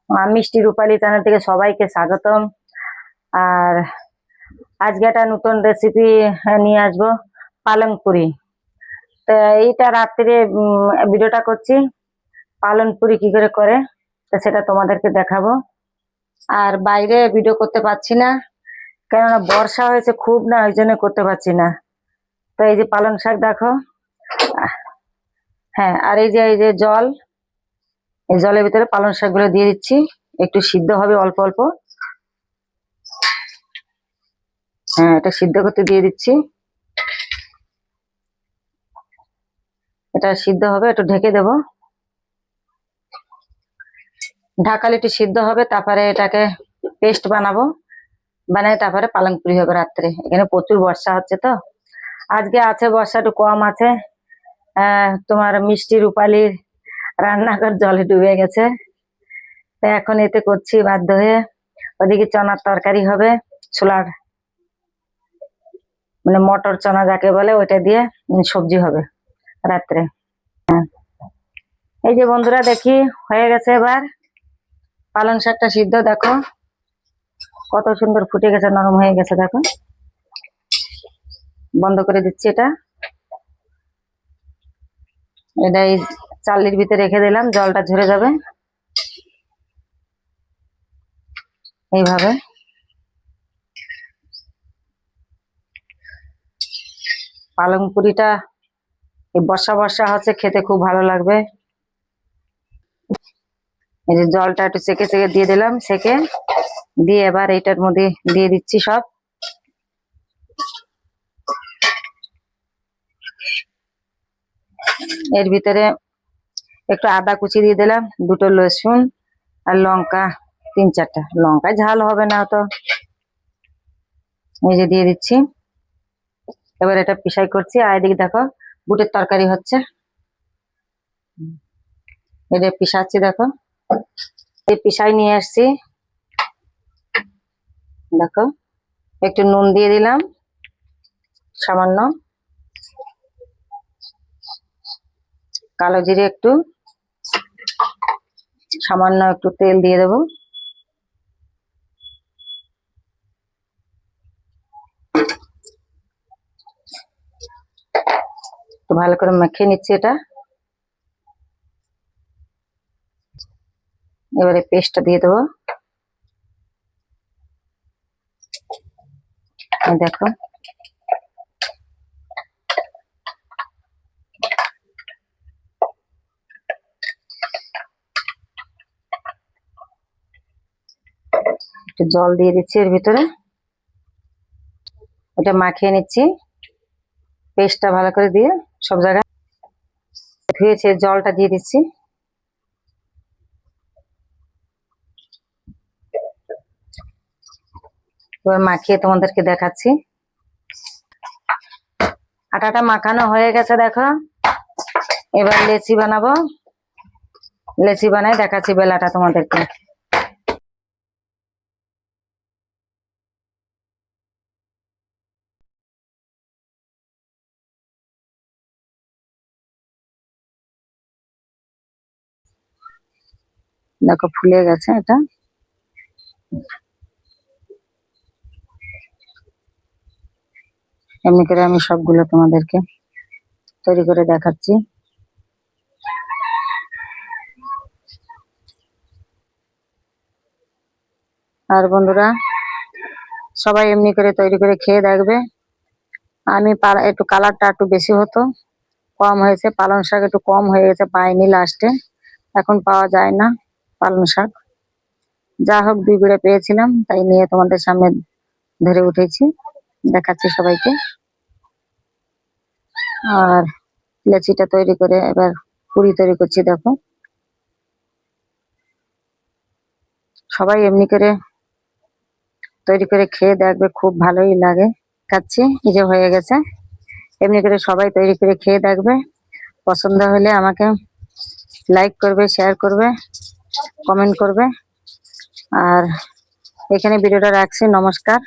মিষ্টি রূপালী চ্যানেল থেকে সবাইকে স্বাগতম। আর আজকে একটা নতুন রেসিপি নিয়ে আসবো, পালং পুরি। তো এইটা রাত্রে ভিডিওটা করছি, পালং পুরি কি করে করে তো সেটা তোমাদেরকে দেখাবো। আর বাইরে ভিডিও করতে পারছি না, কেননা বর্ষা হয়েছে খুব, না ওই জন্য করতে পারছি না। তো এই যে পালং শাক দেখো, হ্যাঁ, আর এই যে জল, এই জলের ভিতরে পালং শাকগুলো দিয়ে দিচ্ছি, একটু সিদ্ধ হবে অল্প অল্প। হ্যাঁ, এটা সিদ্ধ করতে দিয়ে দিচ্ছি, এটা সিদ্ধ হবে, একটু ঢেকে দেবো। ঢাকালে একটু সিদ্ধ হবে, তারপরে এটাকে পেস্ট বানাবো, বানাই তারপরে পালং পুরি হবে রাত্রে। এখানে প্রচুর বর্ষা হচ্ছে, তো আজকে আছে বর্ষা একটু কম আছে। তোমার মিষ্টি রূপালীর রান্নাঘর জলে ডুবে গেছে, তো এখন এতে করছি বাধ্য হয়ে। ওদিকে চনার তরকারি হবে, ছোলার মানে মটর চনা যাকে বলে, ওইটা দিয়ে সবজি হবে রাত্রে। এই যে বন্ধুরা দেখি হয়ে গেছে, এবার পালং শাকটা সিদ্ধ দেখো কত সুন্দর ফুটে গেছে, নরম হয়ে গেছে দেখো। বন্ধ করে দিচ্ছি এটা, এই চালের ভিতরে রেখে দিলাম, জলটা ঝরে যাবে এইভাবে। পালং পুরিটা এই বর্ষা বর্ষা হচ্ছে, খেতে খুব ভালো লাগবে। এই যে জলটা একটু সেকে সেকে দিয়ে দিলাম, সেকে দিয়ে এবার এইটার মধ্যে দিয়ে দিচ্ছি সব। এর ভিতরে একটু আদা কুচি দিয়ে দিলাম, দুটো রসুন আর লঙ্কা, 3-4টা লঙ্কা, ঝাল হবে না তো। এই যে দিয়ে দিচ্ছি, এবার এটা পিসাই করছি। আর এদিকে দেখো বুটের তরকারি হচ্ছে, এটা পিসাচ্ছি দেখো। এই পিসাই নিয়ে আসছি দেখো, একটু নুন দিয়ে দিলাম সামান্য, কালো জিরে একটু, সামান্য একটু তেল দিয়ে দেবো। তো ভালো করে মেখে নিচ্ছি এটা। এবারে পেস্টটা দিয়ে দেবো, দেখো একটু জল দিয়ে দিচ্ছি এর ভিতরে, এটা মাখিয়ে নিচ্ছি পেস্টটা ভালো করে দিয়ে সব জায়গায়। ধুয়েছে, জলটা দিয়ে দিচ্ছি। এবার মাখিয়ে তোমাদেরকে দেখাচ্ছি। আটাটা মাখানো হয়ে গেছে দেখো, এবার লেচি বানাবো, লেচি বানাই দেখাচ্ছি বেলাটা তোমাদেরকে। দেখো ফুলে গেছে এটা, এমনি করে আমি সবগুলো তোমাদেরকে তৈরি করে দেখাচ্ছি। আর বন্ধুরা সবাই এমনি করে তৈরি করে খেয়ে দেখবে। আমি একটু কালারটা একটু বেশি হতো, কম হয়েছে, পালং শাক একটু কম হয়ে গেছে, পাইনি লাস্টে, এখন পাওয়া যায় না পালং শাক। যা হোক 2 বিড়ে পেয়েছিলাম, তাই নিয়ে তোমাদের সামনে ধরে উঠেছি, দেখাচ্ছি সবাইকে। আর লেচিটা তৈরি করে এবার পুরি তৈরি করছি দেখো। সবাই এমনি করে তৈরি করে খেয়ে দেখবে, খুব ভালোই লাগে। খাচ্ছি, এই যে হয়ে গেছে। এমনি করে সবাই তৈরি করে খেয়ে দেখবে, পছন্দ হলে আমাকে লাইক করবে, শেয়ার করবে, কমেন্ট করবে। আর এখানে ভিডিওটা রাখছি, নমস্কার।